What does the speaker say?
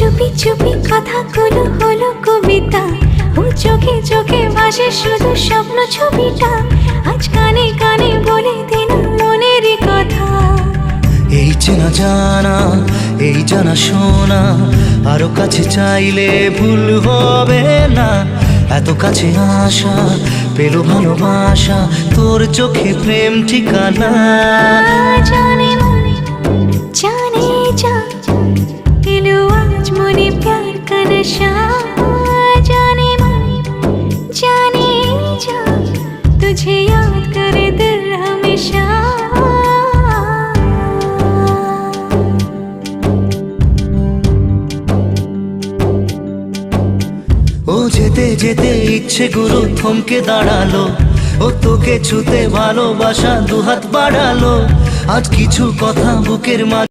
চুপি চুপি কথাগুলো হলো কবিতা, ও চোখে চোখে ভাসে শুধু স্বপ্ন ছবিটা, আজ কানে কানে বলে দিন মনের কথা। এই চেনা জানা, এই জানা শোনা, আরো কাছে চাইলে ভুল হবে না। এত কাছে আসা পেল ভালোবাসা, তোর চোখে প্রেম ঠিকানা। জানে মনে জানে যা, এলো আজ মনে প্যার কা নশা। জানে মনে জানে যা, तुझे याद करे दिल हमेशा। ও যেতে যেতে ইচ্ছে গুরু থমকে দাঁড়ালো, ও তোকে ছুতে ভালোবাসা দুহাত বাড়ালো। আজ কিছু কথা বুকের মাঝে